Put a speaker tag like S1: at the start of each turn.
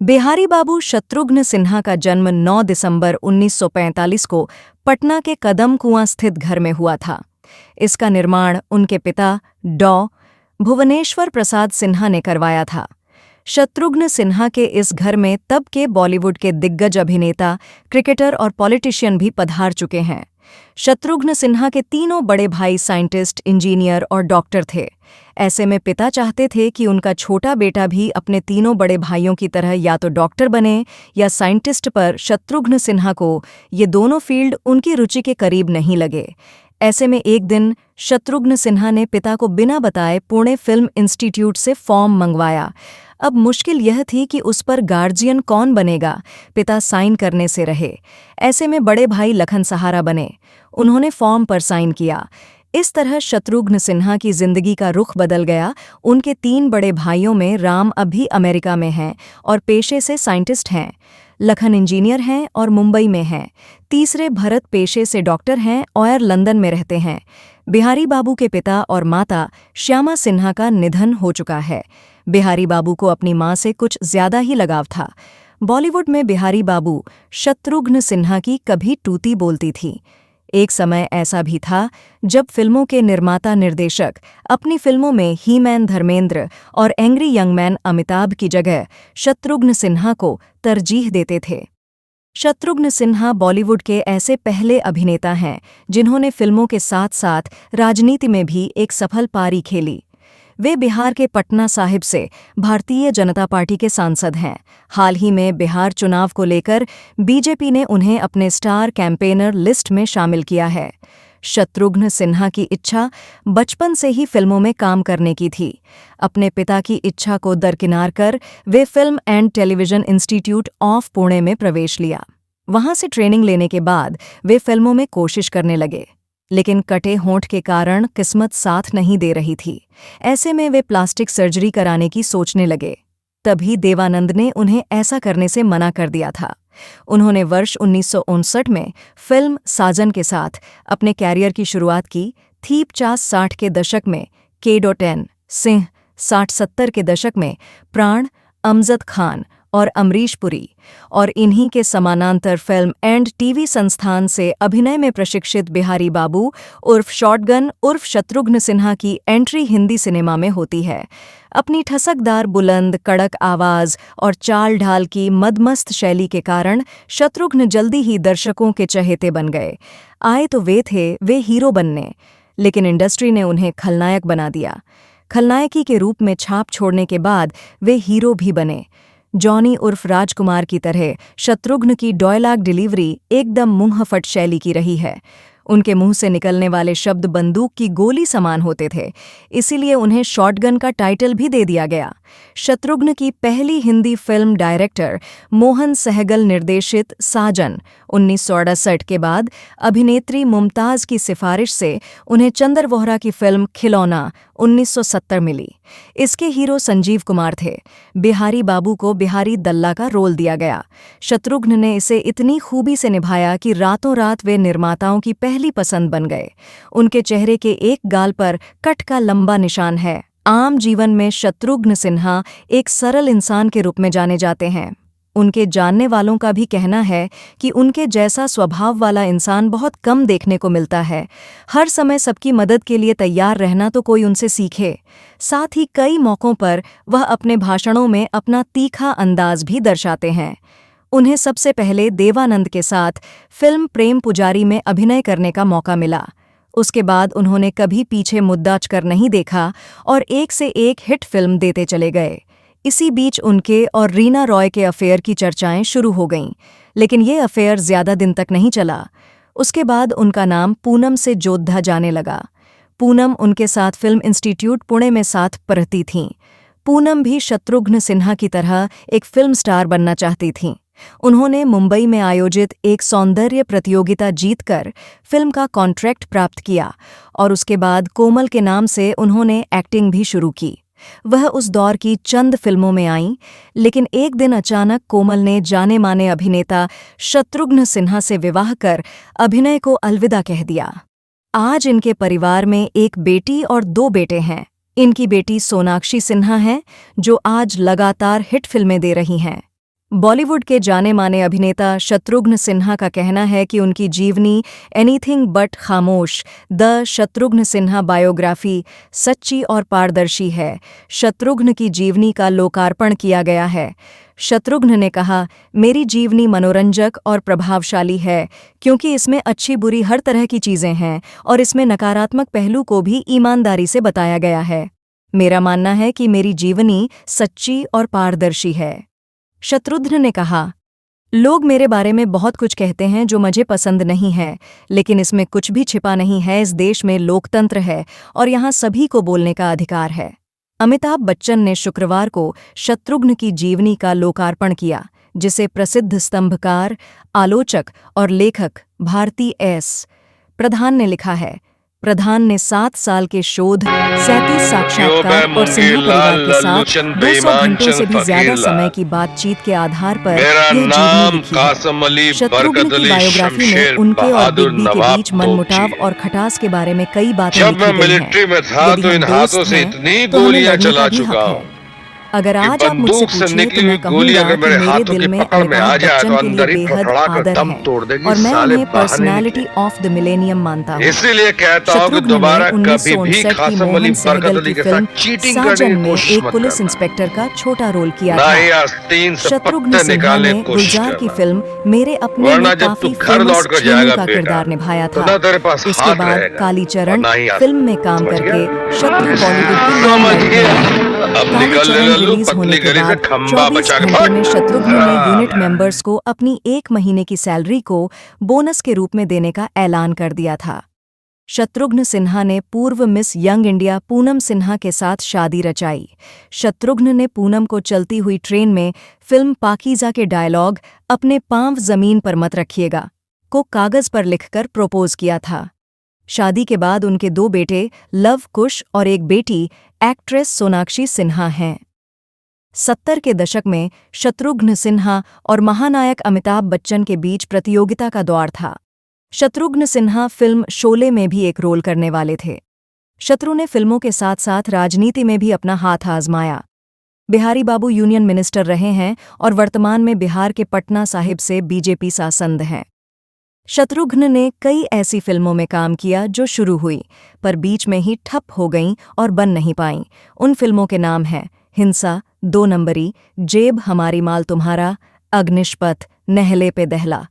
S1: बिहारी बाबू शत्रुघ्न सिन्हा का जन्म 9 दिसंबर 1945 को पटना के कदम कुआं स्थित घर में हुआ था। इसका निर्माण उनके पिता डॉ. भुवनेश्वर प्रसाद सिन्हा ने करवाया था। शत्रुघ्न सिन्हा के इस घर में तब के बॉलीवुड के दिग्गज अभिनेता, क्रिकेटर और पॉलिटिशियन भी पधार चुके हैं। शत्रुघ्न सिन्हा के तीनों बड़े भाई साइंटिस्ट, इंजीनियर और डॉक्टर थे। ऐसे में पिता चाहते थे कि उनका छोटा बेटा भी अपने तीनों बड़े भाइयों की तरह या तो डॉक्टर बने या साइंटिस्ट, पर शत्रुघ्न सिन्हा को ये दोनों फील्ड उनकी रुचि के करीब नहीं लगे। ऐसे में एक दिन शत्रुघ्न सिन्हा ने पिता को बिना बताए पुणे फिल्म इंस्टीट्यूट से फॉर्म मंगवाया। अब मुश्किल यह थी कि उस पर गार्जियन कौन बनेगा। पिता साइन करने से रहे। ऐसे में बड़े भाई लखन सहारा बने। उन्होंने फॉर्म पर साइन किया। इस तरह शत्रुघ्न सिन्हा की जिंदगी का रुख बदल गया। उनके 3 बड़े भाइयों में राम अभी अमेरिका में हैं और पेशे से साइंटिस्ट हैं। लखन इंजीनियर हैं और मुंबई में हैं। तीसरे भरत पेशे से डॉक्टर हैं और लंदन में रहते हैं। बिहारी बाबू के पिता और माता श्यामा सिन्हा का निधन हो चुका है। बिहारी बाबू को अपनी मां से कुछ ज्यादा ही लगाव था। बॉलीवुड में बिहारी बाबू शत्रुघ्न सिन्हा की कभी टूटी बोलती थी। एक समय ऐसा भी था जब फिल्मों के निर्माता निर्देशक अपनी फिल्मों में ही मैन धर्मेंद्र और एंग्री यंग मैन अमिताभ की जगह शत्रुघ्न सिन्हा को तरजीह देते थे। शत्रुघ्न सिन्हा बॉलीवुड के ऐसे पहले अभिनेता हैं जिन्होंने फिल्मों के साथ साथ राजनीति में भी एक सफल पारी खेली। वे बिहार के पटना साहिब से भारतीय जनता पार्टी के सांसद हैं। हाल ही में बिहार चुनाव को लेकर बीजेपी ने उन्हें अपने स्टार कैंपेनर लिस्ट में शामिल किया है। शत्रुघ्न सिन्हा की इच्छा बचपन से ही फिल्मों में काम करने की थी। अपने पिता की इच्छा को दरकिनार कर वे film and television institute of Pune में प्रवेश लिया। वहां से ट्रेनिंग लेने के बाद वे फिल्मों में कोशिश करने लगे, लेकिन कटे होंठ के कारण किस्मत साथ नहीं दे रही थी। ऐसे में वे प्लास्टिक सर्जरी कराने की सोचने लगे। तभी देवानंद ने उन्हें ऐसा करने से मना कर दिया था। उन्होंने वर्ष 1959 में फिल्म साजन के साथ अपने कैरियर की शुरुआत की थी। 50-60 के दशक में के.10 सिंह, 60-70 के दशक में प्राण, अमजद खान और अमरीश पुरी, और इन्हीं के समानांतर फिल्म एंड टीवी संस्थान से अभिनय में प्रशिक्षित बिहारी बाबू उर्फ शॉटगन उर्फ शत्रुघ्न सिन्हा की एंट्री हिंदी सिनेमा में होती है। अपनी ठसकदार, बुलंद, कड़क आवाज और चाल ढाल की मदमस्त शैली के कारण शत्रुघ्न जल्दी ही दर्शकों के चहेते बन गए। आए तो वे हीरो बनने, लेकिन इंडस्ट्री ने उन्हें खलनायक बना दिया। खलनायकी के रूप में छाप छोड़ने के बाद वे हीरो भी बने। जॉनी उर्फ राजकुमार की तरह शत्रुघ्न की डायलॉग डिलीवरी एकदम मुंहफट शैली की रही है। उनके मुंह से निकलने वाले शब्द बंदूक की गोली समान होते थे, इसीलिए उन्हें शॉटगन का टाइटल भी दे दिया गया। शत्रुघ्न की पहली हिंदी फिल्म डायरेक्टर मोहन सहगल निर्देशित साजन 1968 के बाद अभिनेत्री मुमताज की सिफारिश से उन्हें चंदर वोहरा की फिल्म खिलौना 1970 मिली। इसके हीरो संजीव कुमार थे। बिहारी बाबू को बिहारी दल्ला का रोल दिया गया। शत्रुघ्न ने इसे इतनी खूबी से निभाया कि रातों रात वे निर्माताओं की पहली पसंद बन गए। उनके चेहरे के एक गाल पर कट का लंबा निशान है। आम जीवन में शत्रुघ्न सिन्हा एक सरल इंसान के रूप में जाने जाते हैं। उनके जानने वालों का भी कहना है कि उनके जैसा स्वभाव वाला इंसान बहुत कम देखने को मिलता है। हर समय सबकी मदद के लिए तैयार रहना तो कोई उनसे सीखे। साथ ही कई मौक़ों पर वह अपने भाषणों में अपना तीखा अंदाज भी दर्शाते हैं। उन्हें सबसे पहले देवानंद के साथ फिल्म प्रेम पुजारी में अभिनय करने का मौका मिला। उसके बाद उन्होंने कभी पीछे मुद्दाच कर नहीं देखा और एक से एक हिट फिल्म देते चले गए। इसी बीच उनके और रीना रॉय के अफेयर की चर्चाएं शुरू हो गईं, लेकिन ये अफेयर ज्यादा दिन तक नहीं चला। उसके बाद उनका नाम पूनम से जोधा जाने लगा। पूनम उनके साथ फिल्म इंस्टीट्यूट पुणे में साथ पढ़ती थीं। पूनम भी शत्रुघ्न सिन्हा की तरह एक फिल्म स्टार बनना चाहती थीं। उन्होंने मुंबई में आयोजित एक सौंदर्य प्रतियोगिता जीतकर फिल्म का कॉन्ट्रैक्ट प्राप्त किया और उसके बाद कोमल के नाम से उन्होंने एक्टिंग भी शुरू की। वह उस दौर की चंद फिल्मों में आईं, लेकिन एक दिन अचानक कोमल ने जाने माने अभिनेता शत्रुघ्न सिन्हा से विवाह कर अभिनय को अलविदा कह दिया। आज इनके परिवार में एक बेटी और 2 बेटे हैं। इनकी बेटी सोनाक्षी सिन्हा हैं, जो आज लगातार हिट फिल्में दे रही हैं। बॉलीवुड के जाने माने अभिनेता शत्रुघ्न सिन्हा का कहना है कि उनकी जीवनी एनीथिंग बट खामोश द शत्रुघ्न सिन्हा बायोग्राफी सच्ची और पारदर्शी है। शत्रुघ्न की जीवनी का लोकार्पण किया गया है। शत्रुघ्न ने कहा, मेरी जीवनी मनोरंजक और प्रभावशाली है क्योंकि इसमें अच्छी बुरी हर तरह की चीजें हैं और इसमें नकारात्मक पहलू को भी ईमानदारी से बताया गया है। मेरा मानना है कि मेरी जीवनी सच्ची और पारदर्शी है। शत्रुघ्न ने कहा, लोग मेरे बारे में बहुत कुछ कहते हैं जो मुझे पसंद नहीं है, लेकिन इसमें कुछ भी छिपा नहीं है। इस देश में लोकतंत्र है और यहाँ सभी को बोलने का अधिकार है। अमिताभ बच्चन ने शुक्रवार को शत्रुघ्न की जीवनी का लोकार्पण किया, जिसे प्रसिद्ध स्तंभकार, आलोचक और लेखक भारती एस. प्रधान ने लिखा है। प्रधान ने 7 साल के शोध, 37 साक्षात्कार और सिन्हा परिवार के साथ 200 घंटों से भी ज्यादा समय की बातचीत के आधार पर यह जीवनी लिखी है। शत्रुघ्न की बायोग्राफी में उनके और बिग बी के बीच मनमुटाव और खटास के बारे में कई बातें लिखी गई हैं।
S2: मिलिट्री में था तो इन हाथों से इतनी गोलियां चला चुका हूं।
S1: अगर आज आप मुझसे पूछें तो मैं कहूंगा कि मेरे दिल में अमिताभ बच्चन के लिए बेहद आदर है और मैं उन्हें पर्सनालिटी ऑफ द मिलेनियम मानता हूँ।
S2: इसीलिए कहता हूं कि दोबारा कभी भी कासिम अली बरकत अली के साथ चीटिंग करने की कोशिश मत करना।
S1: एक पुलिस इंस्पेक्टर का छोटा रोल किया
S2: ना
S1: था।
S2: ही आस्तीन से
S1: शत्रुघ्न
S2: पत्ते
S1: सिन्हा
S2: निकालने
S1: ने
S2: की कोशिश
S1: गुलजार की
S2: करना।
S1: फिल्म मेरे अपने
S2: वरना
S1: में
S2: जब
S1: काफी
S2: तू घर
S1: फेमस
S2: लौट कर
S1: छीनू
S2: जाएगा
S1: का
S2: बेटा,
S1: किरदार निभाया
S2: तो
S1: था।
S2: ना तेरे पास
S1: इसके
S2: हाथ
S1: बाद
S2: रहेगा,
S1: कालीचरण
S2: और ना ही हाथ।
S1: फिल्म में काम
S2: समझ
S1: करके
S2: गया?
S1: शत्रु बॉलीवुड की
S2: समझ
S1: लड़की
S2: गया।
S1: बनी।
S2: अब निकल ले
S1: कालीचरण
S2: लल्लू,
S1: रिलीज होने
S2: पतली
S1: के
S2: गली से
S1: बाद
S2: खंबा
S1: 24
S2: बचा के
S1: घंटे में
S2: भाग।
S1: शत्रुघ्न ने यूनिट मेंबर्स को अपनी 1 महीने की सैलरी को बोनस के रूप में देने का ऐलान कर दिया था। शत्रुघ्न सिन्हा ने पूर्व miss young India Poonam Sinha के साथ शादी रचाई। शत्रुघ्न ने पूनम को चलती हुई ट्रेन में फिल्म पाकीज़ा के डायलॉग "अपने पांव जमीन पर मत रखिएगा" को कागज पर लिखकर प्रपोज किया था। शादी के बाद उनके 2 बेटे लव कुश और एक बेटी एक्ट्रेस सोनाक्षी सिन्हा हैं। 70 के दशक में शत्रुघ्न सिन्हा और महानायक अमिताभ बच्चन के बीच प्रतियोगिता का दौर था। शत्रुघ्न सिन्हा फिल्म शोले में भी एक रोल करने वाले थे। शत्रु ने फिल्मों के साथ साथ राजनीति में भी अपना हाथ आजमाया। बिहारी बाबू यूनियन मिनिस्टर रहे हैं और वर्तमान में बिहार के पटना साहिब से बीजेपी सांसद हैं। शत्रुघ्न ने कई ऐसी फिल्मों में काम किया जो शुरू हुई पर बीच में ही ठप हो गईं और बन नहीं पाईं। उन फिल्मों के नाम हैं हिंसा, 2 नंबरी, जेब हमारी माल तुम्हारा, अग्निशपथ, नहले पे दहला।